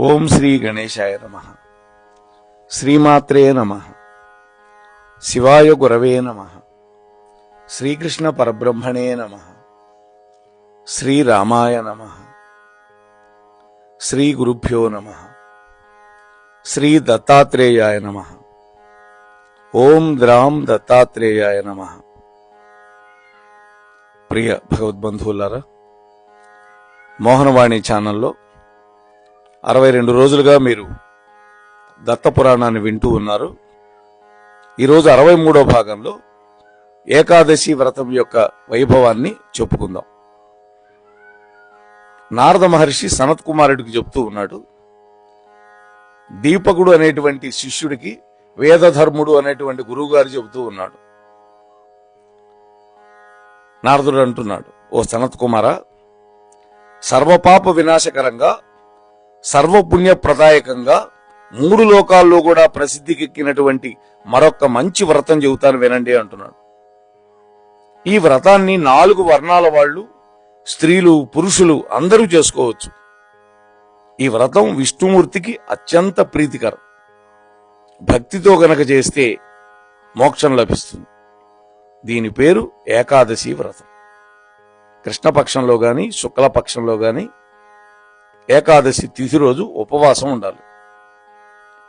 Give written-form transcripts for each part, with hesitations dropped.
ఓం శ్రీ గణేశాయ నమః. శ్రీమాత్రే నమః. శివాయ గురవే నమః. శ్రీకృష్ణ పరబ్రహ్మణే నమః. శ్రీరామాయ నమః. శ్రీ గురుభ్యో నమః. శ్రీ దత్తాత్రేయాయ నమః. ఓం ద్రాం దత్తాత్రేయాయ నమః. ప్రియ భగవద్బంధువులారా, మోహనవాణి ఛానల్లో 62 రోజులుగా మీరు దత్తపురాణాన్ని వింటూ ఉన్నారు. ఈరోజు 63వ భాగంలో ఏకాదశి వ్రతం యొక్క వైభవాన్ని చెప్పుకుందాం. నారద మహర్షి సనత్ కుమారుడికి చెప్తూ ఉన్నాడు, దీపకుడు అనేటువంటి శిష్యుడికి వేదధర్ముడు అనేటువంటి గురువు గారు చెబుతూ ఉన్నాడు. నారదుడు అంటున్నాడు, ఓ సనత్ కుమార, సర్వపాప వినాశకరంగా సర్వపుణ్యప్రదాయకంగా 3 లోకాల్లో కూడా ప్రసిద్ధికెక్కినటువంటి మరొక మంచి వ్రతం చెబుతాను వినండి అంటున్నాడు. ఈ వ్రతాన్ని 4 వర్ణాల వాళ్ళు, స్త్రీలు, పురుషులు అందరూ చేసుకోవచ్చు. ఈ వ్రతం విష్ణుమూర్తికి అత్యంత ప్రీతికరం. భక్తితో గనక చేస్తే మోక్షం లభిస్తుంది. దీని పేరు ఏకాదశి వ్రతం. కృష్ణపక్షంలో గాని శుక్లపక్షంలో గాని ఏకాదశి తిథి రోజు ఉపవాసం ఉండాలి.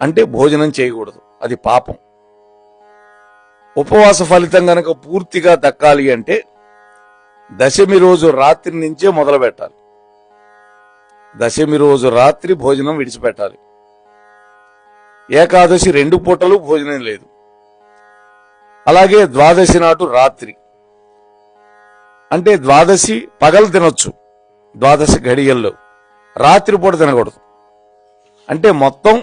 అంటే భోజనం చేయకూడదు, అది పాపం. ఉపవాస ఫలితం గనక పూర్తిగా దక్కాలి అంటే దశమి రోజు రాత్రి నుంచే మొదలు పెట్టాలి. దశమి రోజు రాత్రి భోజనం విడిచిపెట్టాలి. ఏకాదశి 2 పూటలు భోజనం లేదు. అలాగే ద్వాదశి నాటు రాత్రి, అంటే ద్వాదశి పగలు తినొచ్చు, ద్వాదశి ఘడియల్లో రాత్రిపూట తినకూడదు. అంటే మొత్తం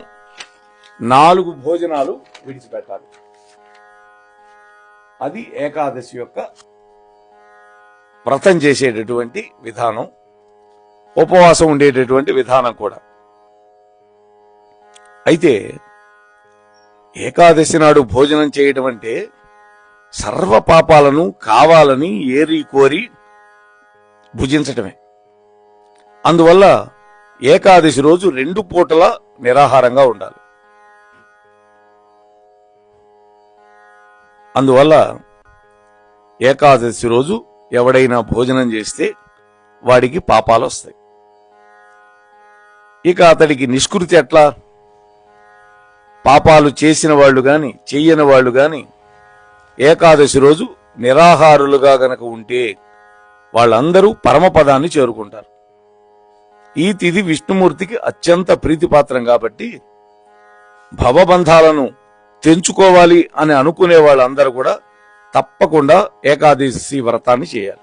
4 భోజనాలు విడిచిపెట్టాలి. అది ఏకాదశి యొక్క వ్రతం చేసేటటువంటి విధానం, ఉపవాసం ఉండేటటువంటి విధానం కూడా. అయితే ఏకాదశి నాడు భోజనం చేయటం అంటే సర్వ పాపాలను కావాలని ఏరి కోరి భుజించటమే. అందువల్ల ఏకాదశి రోజు 2 పూటల నిరాహారంగా ఉండాలి. అందువల్ల ఏకాదశి రోజు ఎవడైనా భోజనం చేస్తే వాడికి పాపాలు వస్తాయి. ఇక అతడికి నిష్కృతి ఎట్లా? పాపాలు చేసిన వాళ్ళు గాని చెయ్యని వాళ్ళు గాని ఏకాదశి రోజు నిరాహారులుగా గనక ఉంటే వాళ్ళందరూ పరమపదాన్ని చేరుకుంటారు. ఈ తిథి విష్ణుమూర్తికి అత్యంత ప్రీతిపాత్రం కాబట్టి భవబంధాలను తెంచుకోవాలి అని అనుకునే వాళ్ళందరూ కూడా తప్పకుండా ఏకాదశి వ్రతాన్ని చేయాలి.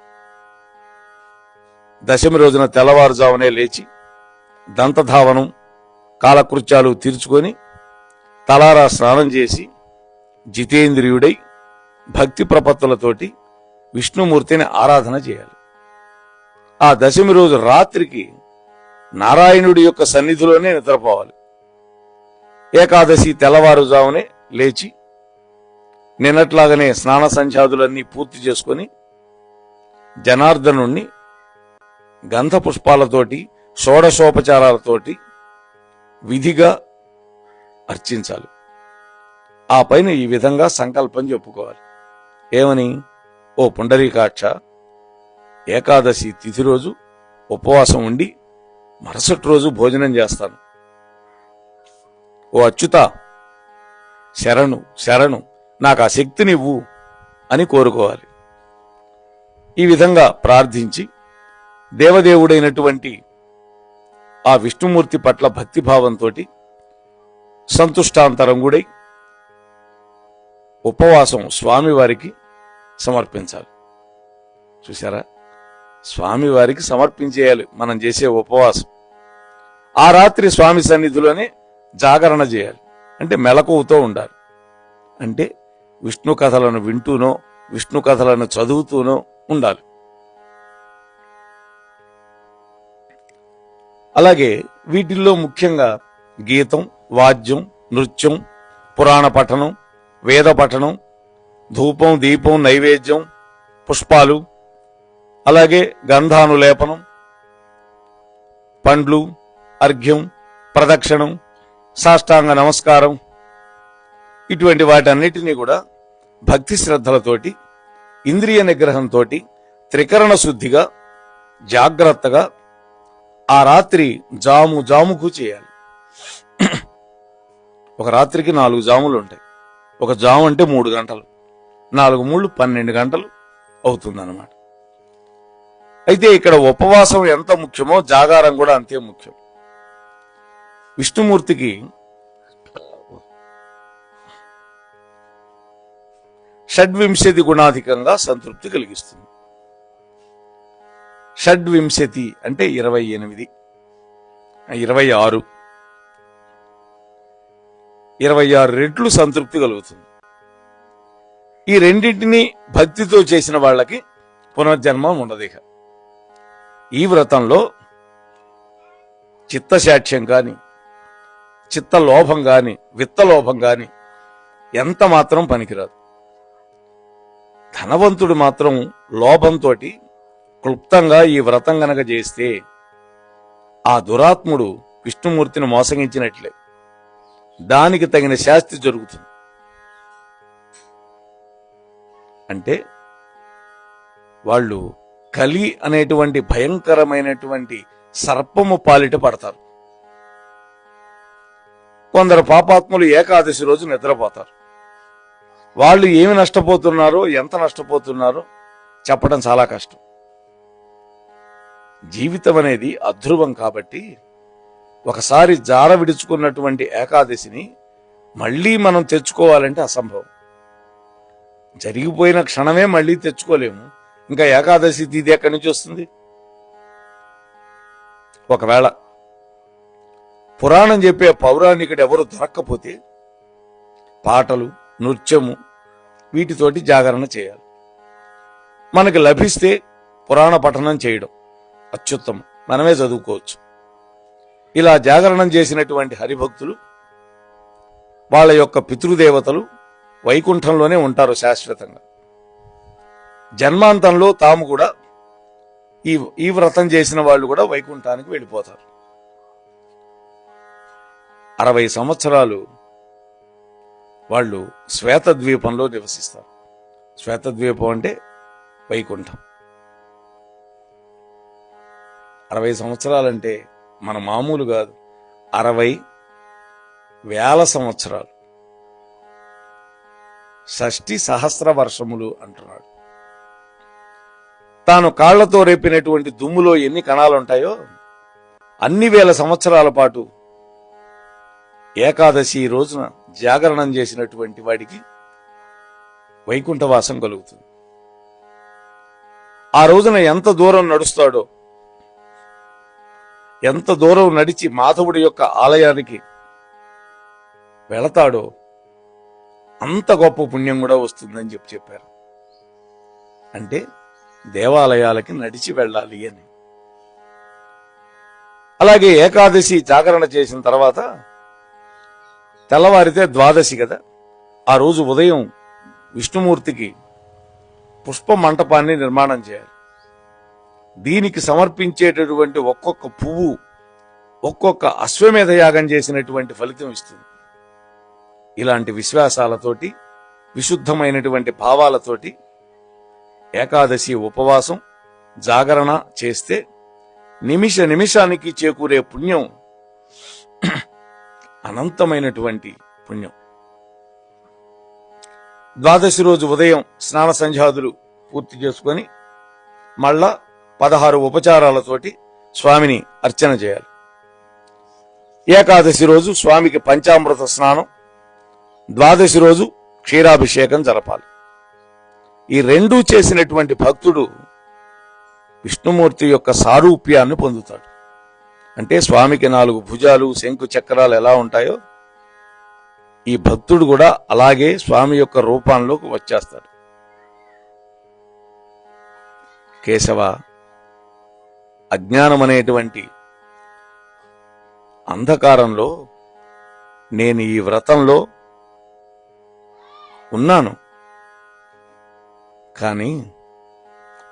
దశమి రోజున తెల్లవారుజామునే లేచి దంతధావనం, కాలకృత్యాలు తీర్చుకొని తలారా స్నానం చేసి జితేంద్రియుడై భక్తి ప్రపత్తులతోటి విష్ణుమూర్తిని ఆరాధన చేయాలి. ఆ దశమి రోజు రాత్రికి నారాయణుడి యొక్క సన్నిధిలోనే నిద్రపోవాలి. ఏకాదశి తెల్లవారుజామునే లేచి నిన్నట్లాగానే స్నాన సంధ్యాదులన్నీ పూర్తి చేసుకొని జనార్దనుణ్ణి గంధ పుష్పాలతోటి షోడశోపచారాలతోటి విధిగా అర్చించాలి. ఆ పైన ఈ విధంగా సంకల్పం చెప్పుకోవాలి. ఏమని? ఓ పుండరీకాక్ష, ఏకాదశి తిథి రోజు ఉపవాసం ఉండి మరుసటి రోజు భోజనం చేస్తాను. ఓ అచ్యుత, శరణు శరణు, నాకు ఆ శక్తినివ్వు అని కోరుకోవాలి. ఈ విధంగా ప్రార్థించి దేవదేవుడైనటువంటి ఆ విష్ణుమూర్తి పట్ల భక్తిభావంతో సంతుష్టాంతరంగుడై ఉపవాసం స్వామివారికి సమర్పించాలి. చూసారా, స్వామివారికి సమర్పించేయాలి మనం చేసే ఉపవాసం. ఆ రాత్రి స్వామి సన్నిధిలోనే జాగరణ చేయాలి. అంటే మెలకువతో ఉండాలి. అంటే విష్ణు కథలను వింటూనో విష్ణు కథలను చదువుతూనో ఉండాలి. అలాగే వీటిల్లో ముఖ్యంగా గీతం, వాద్యం, నృత్యం, పురాణ పఠనం, వేద పఠనం, ధూపం, దీపం, నైవేద్యం, పుష్పాలు, అలాగే గంధానులేపనం, పండ్లు, అర్ఘ్యం, ప్రదక్షిణం, సాష్టాంగ నమస్కారం, ఇటువంటి వాటన్నిటినీ కూడా భక్తి శ్రద్ధలతోటి, ఇంద్రియ నిగ్రహంతో, త్రికరణ శుద్ధిగా, జాగ్రత్తగా ఆ రాత్రి జాముకు చేయాలి. ఒక రాత్రికి 4 జాములు ఉంటాయి. ఒక జాము అంటే 3 గంటలు, 4 మూళ్ళు 12 గంటలు అవుతుందన్నమాట. అయితే ఇక్కడ ఉపవాసం ఎంత ముఖ్యమో జాగారం కూడా అంతే ముఖ్యం. విష్ణుమూర్తికి షడ్వింశతి గుణాధికంగా సంతృప్తి కలిగిస్తుంది. షడ్వింశతి అంటే 28, 26, 26 రెట్లు సంతృప్తి కలుగుతుంది. ఈ రెండింటినీ భక్తితో చేసిన వాళ్ళకి పునర్జన్మ ఉండదు. ఇక ఈ వ్రతంలో చిత్తశాఠ్యం కాని, చిత్తలోభం కాని, విత్తలోభం కాని ఎంత మాత్రం పనికిరాదు. ధనవంతుడు మాత్రం లోభంతో క్లుప్తంగా ఈ వ్రతం గనక చేస్తే ఆ దురాత్ముడు విష్ణుమూర్తిని మోసగించినట్లే, దానికి తగిన శాస్తి జరుగుతుంది. అంటే వాళ్ళు కలి అనేటువంటి భయంకరమైనటువంటి సర్పము పాలిట పడతారు. కొందరు పాపాత్ములు ఏకాదశి రోజు నిద్రపోతారు. వాళ్ళు ఏమి నష్టపోతున్నారో, ఎంత నష్టపోతున్నారో చెప్పడం చాలా కష్టం. జీవితం అనేది అధ్రువం కాబట్టి ఒకసారి జార విడుచుకున్నటువంటి ఏకాదశిని మళ్లీ మనం తెచ్చుకోవాలంటే అసంభవం. జరిగిపోయిన క్షణమే మళ్లీ తెచ్చుకోలేము, ఇంకా ఏకాదశి తిథి ఎక్కడి నుంచి వస్తుంది? ఒకవేళ పురాణం చెప్పే పౌరాణికుడు ఎవరు దొరక్కపోతే పాటలు, నృత్యము వీటితోటి జాగరణ చేయాలి. మనకి లభిస్తే పురాణ పఠనం చేయడం అత్యుత్తమం, మనమే చదువుకోవచ్చు. ఇలా జాగరణం చేసినటువంటి హరిభక్తులు వాళ్ళ యొక్క పితృదేవతలు వైకుంఠంలోనే ఉంటారు శాశ్వతంగా. జన్మాంతంలో తాము కూడా ఈ వ్రతం చేసిన వాళ్ళు కూడా వైకుంఠానికి వెళ్ళిపోతారు. 60 సంవత్సరాలు వాళ్ళు శ్వేతద్వీపంలో నివసిస్తారు. శ్వేతద్వీపం అంటే వైకుంఠం. 60 సంవత్సరాలంటే మన మామూలు కాదు, 60,000 సంవత్సరాలు. 60 సహస్ర వర్షములు అంటున్నాడు. తాను కాళ్లతో రేపినటువంటి దుమ్ములో ఎన్ని కణాలుంటాయో అన్ని వేల సంవత్సరాల పాటు ఏకాదశి రోజున జాగరణం చేసినటువంటి వాడికి వైకుంఠవాసం కలుగుతుంది. ఆ రోజున ఎంత దూరం నడుస్తాడో, ఎంత దూరం నడిచి మాధవుడి యొక్క ఆలయానికి వెళతాడో అంత గొప్ప పుణ్యం కూడా వస్తుందని చెప్పారు. అంటే దేవాలయాలకి నడిచి వెళ్ళాలి అని. అలాగే ఏకాదశి జాగరణ చేసిన తర్వాత తెల్లవారితే ద్వాదశి కదా, ఆ రోజు ఉదయం విష్ణుమూర్తికి పుష్ప మంటపాన్ని నిర్మాణం చేయాలి. దీనికి సమర్పించేటటువంటి ఒక్కొక్క పువ్వు ఒక్కొక్క అశ్వమేధ యాగం చేసినటువంటి ఫలితం ఇస్తుంది. ఇలాంటి విశ్వాసాలతోటి, విశుద్ధమైనటువంటి భావాలతోటి ఏకాదశి ఉపవాసం జాగరణ చేస్తే నిమిష నిమిషానికి చేకూరే పుణ్యం అనంతమైనటువంటి పుణ్యం. ద్వాదశి రోజు ఉదయం స్నాన సంధ్యాదులు పూర్తి చేసుకొని మళ్ళా 16 ఉపచారాలతోటి స్వామిని అర్చన చేయాలి. ఏకాదశి రోజు స్వామికి పంచామృత స్నానం, ద్వాదశి రోజు క్షీరాభిషేకం జరపాలి. ఈ రెండూ చేసినటువంటి భక్తుడు విష్ణుమూర్తి యొక్క సారూప్యాన్ని పొందుతాడు. అంటే స్వామికి 4 భుజాలు, శంకు చక్రాలు ఎలా ఉంటాయో ఈ భక్తుడు కూడా అలాగే స్వామి యొక్క రూపంలోకి వచ్చేస్తాడు. కేశవ, అజ్ఞానం అనేటువంటి అంధకారంలో నేను ఈ వ్రతంలో ఉన్నాను, కానీ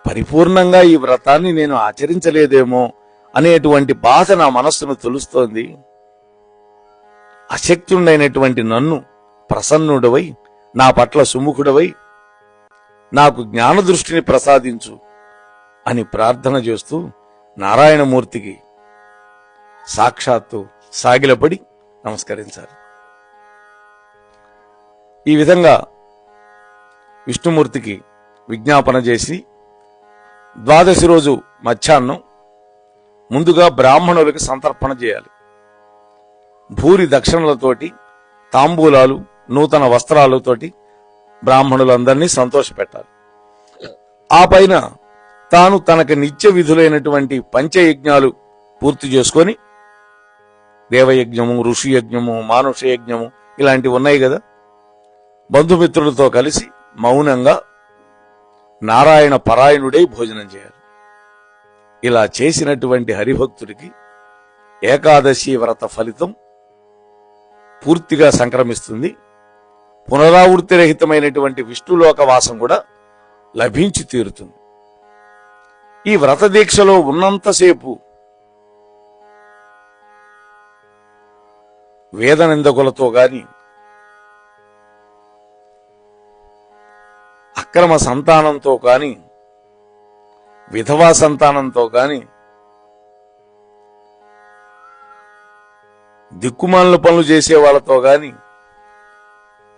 పరిపూర్ణంగా ఈ వ్రతాన్ని నేను ఆచరించలేదేమో అనేటువంటి బాధ నా మనస్సును తొలుస్తోంది. అశక్తుడైనటువంటి నన్ను ప్రసన్నుడవై నా పట్ల సుముఖుడవై నాకు జ్ఞానదృష్టిని ప్రసాదించు అని ప్రార్థన చేస్తూ నారాయణమూర్తికి సాక్షాత్తు సాగిలపడి నమస్కరించారు. ఈ విధంగా విష్ణుమూర్తికి విజ్ఞాపన చేసి ద్వాదశి రోజు మధ్యాహ్నం ముందుగా బ్రాహ్మణులకి సంతర్పణ చేయాలి. భూరి దక్షిణలతోటి, తాంబూలాలు, నూతన వస్త్రాలతోటి బ్రాహ్మణులందరినీ సంతోషపెట్టాలి. ఆ పైన తాను తనకు నిత్య విధులైనటువంటి పంచయజ్ఞాలు పూర్తి చేసుకొని, దేవయజ్ఞము, ఋషి యజ్ఞము, మానుష యజ్ఞము ఇలాంటివి ఉన్నాయి కదా, బంధుమిత్రులతో కలిసి మౌనంగా నారాయణ పరాయణుడై భోజనం చేయాలి. ఇలా చేసినటువంటి హరిభక్తుడికి ఏకాదశి వ్రత ఫలితం పూర్తిగా సంక్రమిస్తుంది. పునరావృత్తి రహితమైనటువంటి విష్ణులోక వాసం కూడా లభించి తీరుతుంది. ఈ వ్రత దీక్షలో ఉన్నంతసేపు వేద నిందకులతో గాని, అక్రమ సంతానంతో గాని, విధవా సంతానంతో గాని, దిక్కుమాలిన పనులు చేసే వాళ్ళతో గాని,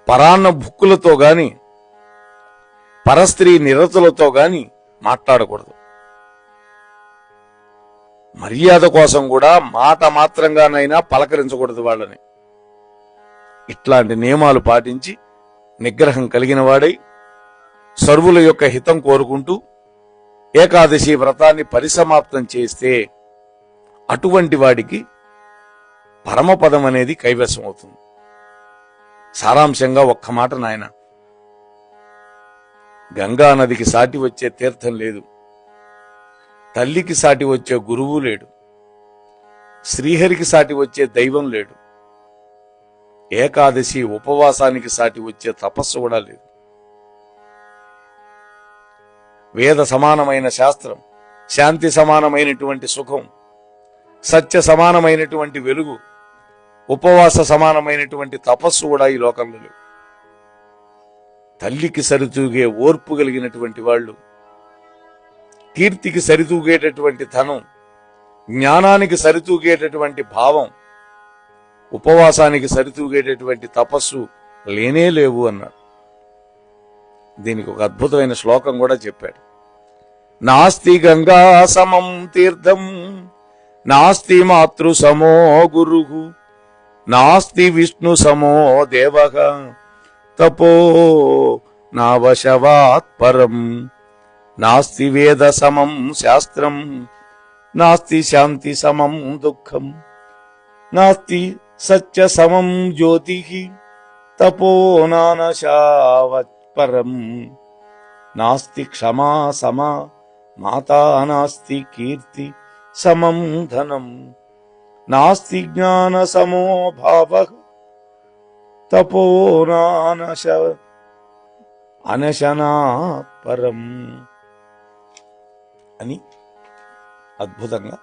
పరాన్న భుక్కులతో గాని, పరస్త్రీ నిరతులతో గాని మాట్లాడకూడదు. మర్యాద కోసం కూడా మాట మాత్రంగానైనా పలకరించకూడదు వాళ్ళని. ఇట్లాంటి నియమాలు పాటించి నిగ్రహం కలిగిన వాడై సర్వుల యొక్క హితం కోరుకుంటూ ఏకాదశి వ్రతాన్ని పరిసమాప్తం చేస్తే అటువంటి వాడికి పరమపదం అనేది కైవసం అవుతుంది. సారాంశంగా ఒక్క మాట నాయన, గంగా నదికి సాటి వచ్చే తీర్థం లేదు, తల్లికి సాటి వచ్చే గురువు లేడు, శ్రీహరికి సాటి వచ్చే దైవం లేడు, ఏకాదశి ఉపవాసానికి సాటి వచ్చే తపస్సు కూడా లేదు. వేద సమానమైన శాస్త్రం, శాంతి సమానమైనటువంటి సుఖం, సత్య సమానమైనటువంటి వెలుగు, ఉపవాస సమానమైనటువంటి తపస్సు కూడా ఈ లోకంలో లేవు. తల్లికి సరితూగే ఓర్పు కలిగినటువంటి వాళ్ళు, కీర్తికి సరితూగేటటువంటి ధనం, జ్ఞానానికి సరితూగేటటువంటి భావం, ఉపవాసానికి సరితూగేటటువంటి తపస్సు లేనే లేవు అన్నాడు. దీనికి ఒక అద్భుతమైన శ్లోకం కూడా చెప్పాడు. నాస్తి గంగా సమం తీర్థం, నాస్తి మాతృ సమో గురుః, నాస్తి విష్ణు సమో దేవః, తపో నావశవాత్ పరం, నాస్తి వేద సమం శాస్త్రం, నాస్తి శాంతి సమం దుఃఖం, నాస్తి సత్య సమం జ్యోతిః, తపో నానశావత్ పరం, నాస్తి క్షమా సమా మాతా, నాస్తి కీర్తి సమం ధనం, నాస్తి జ్ఞాన సమో భావః, తపో అనశనాత్ పరం అని అద్భుతంగా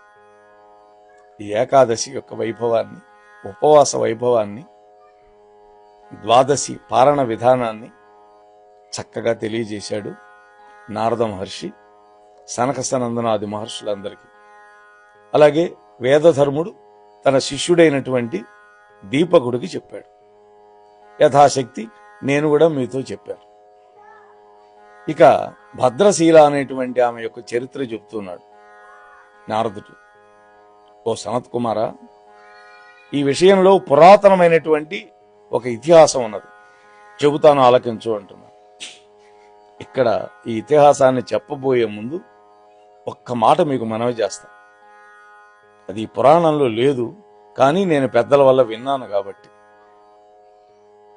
ఈ ఏకాదశి యొక్క వైభవాన్ని, ఉపవాస వైభవాన్ని, ద్వాదశి పారణ విధానాన్ని చక్కగా తెలియజేశాడు నారద మహర్షి సనక సనందనాది మహర్షులందరికీ. అలాగే వేదధర్ముడు తన శిష్యుడైనటువంటి దీపకుడికి చెప్పాడు. యథాశక్తి నేను కూడా మీతో చెప్పాను. ఇక భద్రశీల అనేటువంటి ఆమె యొక్క చరిత్ర చెప్తున్నాడు నారదుడు. ఓ సనత్ కుమార, ఈ విషయంలో పురాతనమైనటువంటి ఒక ఇతిహాసం ఉన్నది, చెబుతాను ఆలకించు అంటున్నాడు. ఇక్కడ ఈ ఇతిహాసాన్ని చెప్పబోయే ముందు ఒక్క మాట మీకు మనవి చేస్తా. అది పురాణంలో లేదు, కానీ నేను పెద్దల వల్ల విన్నాను కాబట్టి.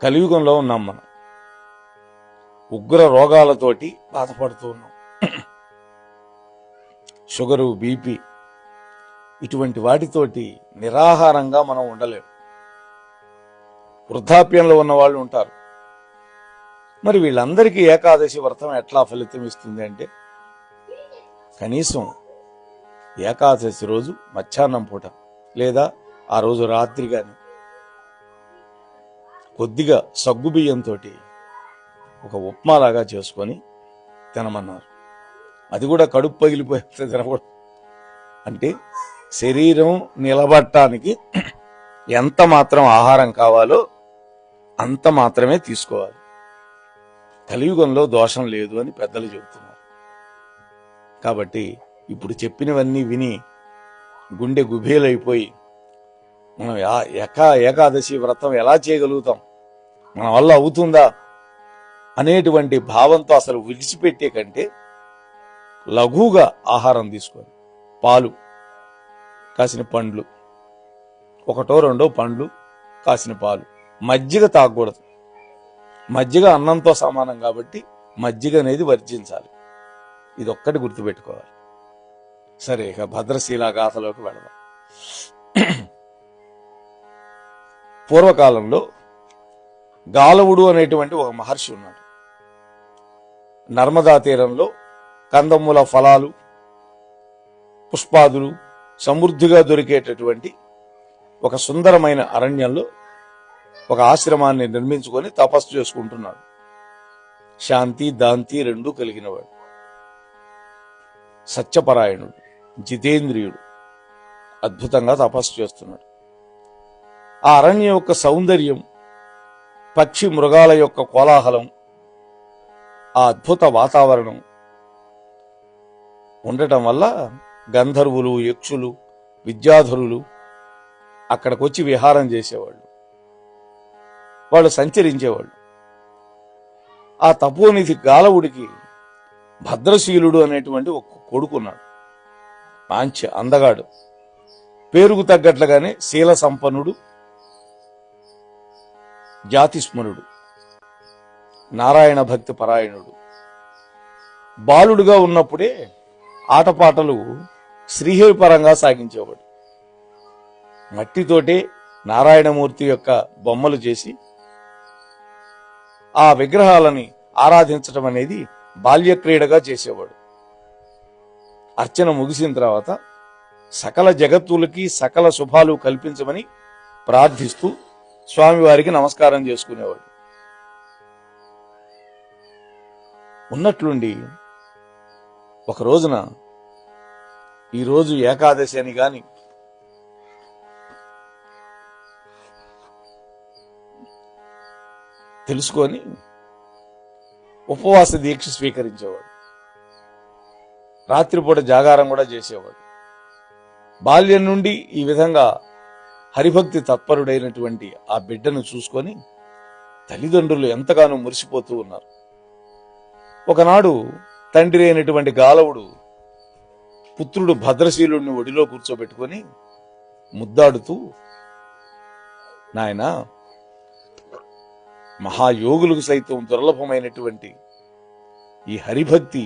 కలియుగంలో ఉన్నాం మనం, ఉగ్ర రోగాలతోటి బాధపడుతూ ఉన్నాం. షుగరు, బీపీ ఇటువంటి వాటితోటి నిరాహారంగా మనం ఉండలేము. వృద్ధాప్యంలో ఉన్న వాళ్ళు ఉంటారు. మరి వీళ్ళందరికీ ఏకాదశి వ్రతం ఎట్లా ఫలితం ఇస్తుంది అంటే, కనీసం ఏకాదశి రోజు మధ్యాహ్నం పూట లేదా ఆ రోజు రాత్రి కానీ కొద్దిగా సగ్గుబియ్యంతో ఒక ఉప్మాలాగా చేసుకొని తినమన్నారు. అది కూడా కడుపు పగిలిపోతే తినకూడదు. అంటే శరీరం నిలబడటానికి ఎంత మాత్రం ఆహారం కావాలో అంత మాత్రమే తీసుకోవాలి. కలియుగంలో దోషం లేదు అని పెద్దలు చెబుతున్నారు. కాబట్టి ఇప్పుడు చెప్పినవన్నీ విని గుండె గుబేలైపోయి మనం ఏకాదశి వ్రతం ఎలా చేయగలుగుతాం, మన వల్ల అవుతుందా అనేటువంటి భావంతో అసలు విడిచిపెట్టే కంటే లఘువుగా ఆహారం తీసుకొని పాలు, కాసిన పండ్లు, ఒకటో రెండో పండ్లు, కాసిన పాలు, మజ్జిగ తాగకూడదు. మజ్జిగ అన్నంతో సమానం కాబట్టి మజ్జిగ అనేది వర్జించాలి. ఇది ఒక్కటి గుర్తుపెట్టుకోవాలి. సరే, ఇక భద్రశీల గాథలోకి వెళదాం. పూర్వకాలంలో గాలవుడు అనేటువంటి ఒక మహర్షి ఉన్నాడు. నర్మదా తీరంలో కందమూల ఫలాలు, పుష్పాదులు సమృద్ధిగా దొరికేటటువంటి ఒక సుందరమైన అరణ్యంలో ఒక ఆశ్రమాన్ని నిర్మించుకొని తపస్సు చేసుకుంటున్నాడు. శాంతి దాంతి రెండూ కలిగినవాడు, సత్యపరాయణుడు, జితేంద్రియుడు, అద్భుతంగా తపస్సు చేస్తున్నాడు. ఆ అరణ్యం యొక్క సౌందర్యం, పక్షి మృగాల యొక్క కోలాహలం, ఆ అద్భుత వాతావరణం ఉండటం వల్ల గంధర్వులు, యక్షులు, విద్యాధరులు అక్కడికి వచ్చి విహారం చేసేవాళ్ళు, వాళ్ళు సంచరించేవాళ్ళు. ఆ తపోనిధి గాలవుడికి భద్రశీలుడు అనేటువంటి ఒక కొడుకున్నాడు. మంచి అందగాడు, పేరుకు తగ్గట్లుగానే శీల సంపన్నుడు, జాతిస్మరుడు, నారాయణ భక్తి పరాయణుడు. బాలుడుగా ఉన్నప్పుడే ఆటపాటలు శ్రీహరి పరంగా సాగించేవాడు. మట్టితోటే నారాయణమూర్తి యొక్క బొమ్మలు చేసి ఆ విగ్రహాలని ఆరాధించడం అనేది బాల్యక్రీడగా చేసేవాడు. అర్చన ముగిసిన తర్వాత సకల జగత్తులకి సకల శుభాలు కల్పించమని ప్రార్థిస్తూ స్వామివారికి నమస్కారం చేసుకునేవాడు. ఉన్నట్లుండి ఒక రోజున, ఈరోజు ఏకాదశి అని గాని తెలుసుకొని ఉపవాస దీక్ష స్వీకరించేవాడు. రాత్రిపూట జాగారం కూడా చేసేవాడు. బాల్యం నుండి ఈ విధంగా హరిభక్తి తత్పరుడైనటువంటి ఆ బిడ్డను చూసుకొని తల్లిదండ్రులు ఎంతగానో మురిసిపోతూ ఉన్నారు. ఒకనాడు తండ్రి అయినటువంటి గాలవుడు పుత్రుడు భద్రశీలుడిని ఒడిలో కూర్చోబెట్టుకొని ముద్దాడుతూ, నాయనా, మహాయోగులకు సైతం దుర్లభమైనటువంటి ఈ హరిభక్తి,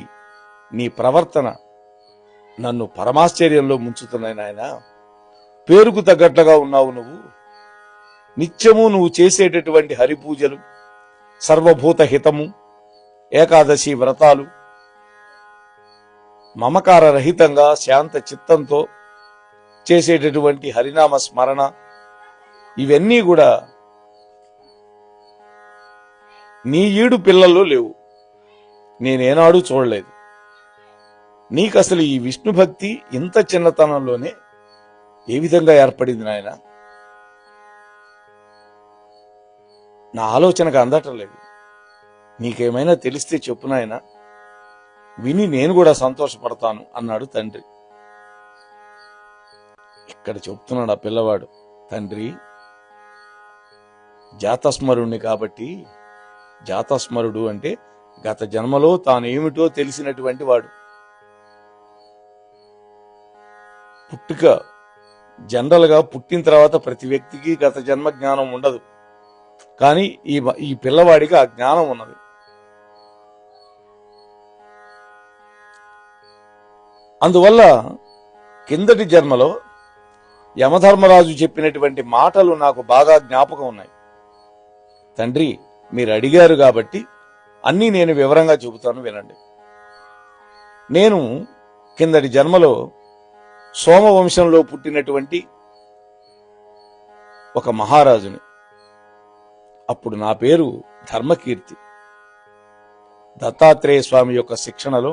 నీ ప్రవర్తన నన్ను పరమాశ్చర్యంలో ముంచుతున్నాయి నాయన. పేరుకు తగ్గట్లుగా ఉన్నావు నువ్వు. నిత్యము నువ్వు చేసేటటువంటి హరిపూజలు, సర్వభూత హితము, ఏకాదశి వ్రతాలు, మమకార రహితంగా శాంత చిత్తంతో చేసేటటువంటి హరినామ స్మరణ, ఇవన్నీ కూడా నీ ఈడు పిల్లల్లో లేవు. నేనేనాడు చూడలేదు. నీకసలు ఈ విష్ణు భక్తి ఇంత చిన్నతనంలోనే ఏ విధంగా ఏర్పడింది నాయన? నా ఆలోచనకు అందటం లేదు. నీకేమైనా తెలిస్తే చెప్పు నాయన, విని నేను కూడా సంతోషపడతాను అన్నాడు తండ్రి. ఇక్కడ చెప్తున్నాడు ఆ పిల్లవాడు, తండ్రి, జాతస్మరుణ్ణి కాబట్టి, జాతస్మరుడు అంటే గత జన్మలో తానేమిటో తెలిసినటువంటి వాడు. పుట్టుక జనరల్ గా పుట్టిన తర్వాత ప్రతి వ్యక్తికి గత జన్మ జ్ఞానం ఉండదు, కానీ ఈ పిల్లవాడికి ఆ జ్ఞానం ఉన్నది. అందువల్ల కిందటి జన్మలో యమధర్మరాజు చెప్పినటువంటి మాటలు నాకు బాగా జ్ఞాపకం ఉన్నాయి. తండ్రి, మీరు అడిగారు కాబట్టి అన్నీ నేను వివరంగా చెబుతాను, వినండి. నేను కిందటి జన్మలో సోమవంశంలో పుట్టినటువంటి ఒక మహారాజుని. అప్పుడు నా పేరు ధర్మకీర్తి. దత్తాత్రేయ స్వామి యొక్క శిక్షణలో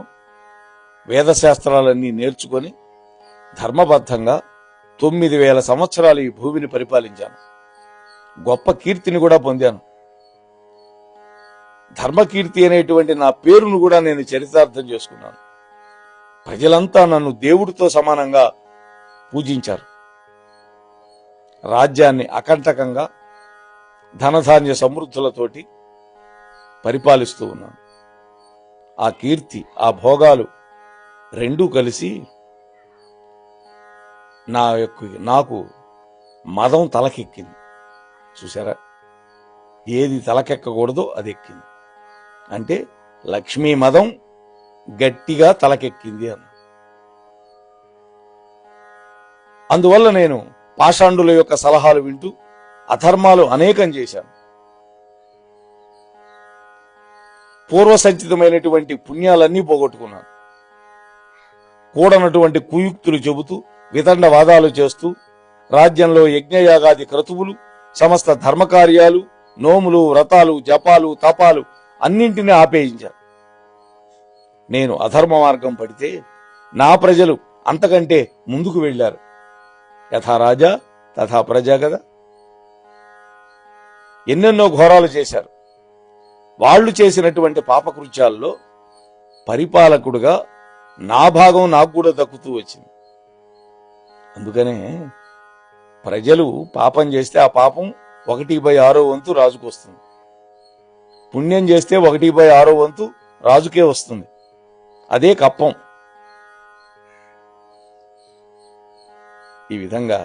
వేదశాస్త్రాలన్నీ నేర్చుకొని ధర్మబద్ధంగా 9,000 సంవత్సరాలు ఈ భూమిని పరిపాలించాను. గొప్ప కీర్తిని కూడా పొందాను. ధర్మకీర్తి అనేటువంటి నా పేరును కూడా నేను చరితార్థం చేసుకున్నాను. ప్రజలంతా నన్ను దేవుడితో సమానంగా పూజించారు. రాజ్యాన్ని అకంటకంగా ధనధాన్య సమృద్ధులతోటి పరిపాలిస్తూ ఉన్నాను. ఆ కీర్తి, ఆ భోగాలు రెండూ కలిసి నాకు మదం తలకెక్కింది. చూసారా, ఏది తలకెక్కకూడదో అది ఎక్కింది. అంటే లక్ష్మీ మదం గట్టిగా తలకెక్కింది అన్న. అందువల్ల నేను పాషాండుల యొక్క సలహాలు వింటూ అధర్మాలు అనేకం చేశాను. పూర్వసంచితమైనటువంటి పుణ్యాలన్నీ పోగొట్టుకున్నాను. కూడనటువంటి కుయుక్తులు చెబుతూ వితండవాదాలు చేస్తూ రాజ్యంలో యజ్ఞయాగాది క్రతువులు, సమస్త ధర్మకార్యాలు, నోములు, వ్రతాలు, జపాలు, తపాలు అన్నింటినీ ఆపేయించారు. నేను అధర్మ మార్గం పడితే నా ప్రజలు అంతకంటే ముందుకు వెళ్లారు. యథా రాజా తథా ప్రజా కదా. ఎన్నెన్నో ఘోరాలు చేశారు. వాళ్ళు చేసినటువంటి పాపకృత్యాల్లో పరిపాలకుడుగా నా భాగం నాకు కూడా దక్కుతూ వచ్చింది. అందుకనే ప్రజలు పాపం చేస్తే ఆ పాపం 1/6 వంతు రాజుకు వస్తుంది. పుణ్యం చేస్తే 1/6 వంతు రాజుకే వస్తుంది. అదే కప్పం. ఈ విధంగా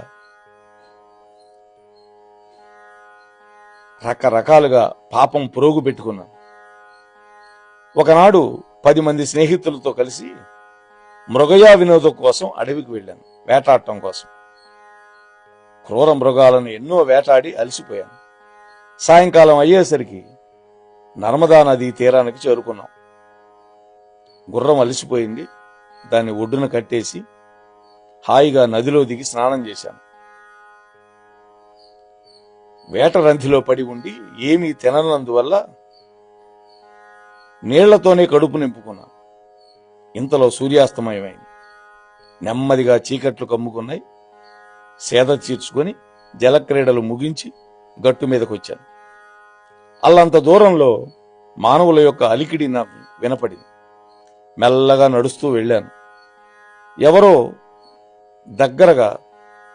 రకరకాలుగా పాపం పురోగు పెట్టుకున్నాను. ఒకనాడు 10 మంది స్నేహితులతో కలిసి మృగయా వినోదం కోసం అడవికి వెళ్ళాను, వేటాడటం కోసం. క్రూర మృగాలను ఎన్నో వేటాడి అలసిపోయాను. సాయంకాలం అయ్యేసరికి నర్మదా నదీ తీరానికి చేరుకున్నాం. గుర్రం అలసిపోయింది. దాన్ని ఒడ్డున కట్టేసి హాయిగా నదిలో దిగి స్నానం చేశాను. వేట రంధిలో పడి ఉండి ఏమీ తిననందువల్ల నీళ్లతోనే కడుపు నింపుకున్నాను. ఇంతలో సూర్యాస్తమయమైంది. నెమ్మదిగా చీకట్లు కమ్ముకున్నాయి. సేద తీర్చుకొని జలక్రీడలు ముగించి గట్టు మీదకొచ్చాను. అల్లంత దూరంలో మానవుల యొక్క అలికిడి నాకు వినపడింది. మెల్లగా నడుస్తూ వెళ్ళాను. ఎవరో దగ్గరగా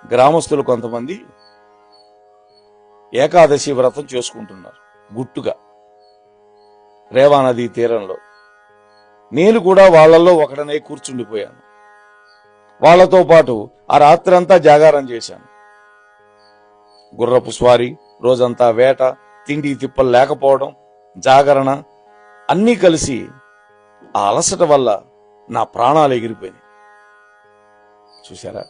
గ్రామస్తులు కొంతమంది ఏకాదశి వ్రతం చేసుకుంటున్నారు గుట్టుగా రేవానదీ తీరంలో. నేను కూడా వాళ్లలో ఒకడనే కూర్చుండిపోయాను. వాళ్లతో పాటు ఆ రాత్రంతా జాగారం చేశాను. గుర్రపు స్వారీ, రోజంతా వేట, తిండి తిప్పలు లేకపోవడం, జాగరణ అన్నీ కలిసి ఆ అలసట వల్ల నా ప్రాణాలు ఎగిరిపోయినాయి. చూశారా,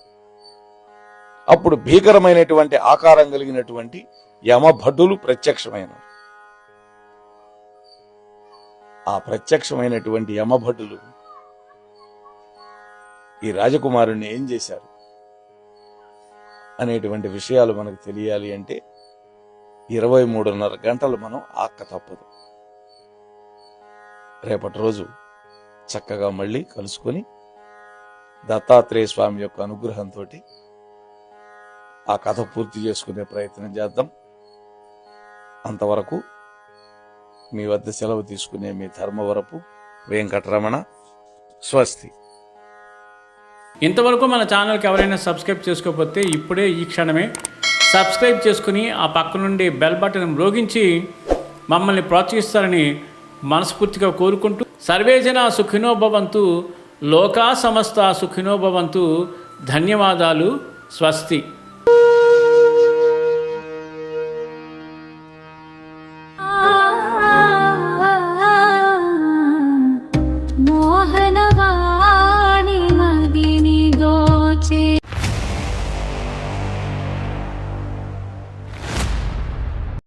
అప్పుడు భీకరమైనటువంటి ఆకారం కలిగినటువంటి యమభటులు ప్రత్యక్షమైనారు. ఆ ప్రత్యక్షమైనటువంటి యమభటులు ఈ రాజకుమారుణ్ణి ఏం చేశారు అనేటువంటి విషయాలు మనకు తెలియాలి అంటే 23:30 గంటలు మనం ఆక్క తప్పదు. రేపటి రోజు చక్కగా మళ్ళీ కలుసుకొని దత్తాత్రేయ స్వామి యొక్క అనుగ్రహంతో ఆ కథ పూర్తి చేసుకునే ప్రయత్నం చేద్దాం. అంతవరకు మీ వద్ద సెలవు తీసుకునే మీ ధర్మవరపు వెంకటరమణ. స్వస్తి. ఇంతవరకు మన ఛానల్కి ఎవరైనా సబ్స్క్రైబ్ చేసుకోకపోతే ఇప్పుడే ఈ క్షణమే సబ్స్క్రైబ్ చేసుకుని ఆ పక్క నుండి బెల్ బటన్ మ్రోగించి మమ్మల్ని ప్రోత్సహిస్తారని మనస్ఫూర్తిగా కోరుకుంటూ, సర్వేజన సుఖినో భవంతు, లోకా సమస్త సుఖినో భవంతు. ధన్యవాదాలు. స్వస్తి. మోహనగా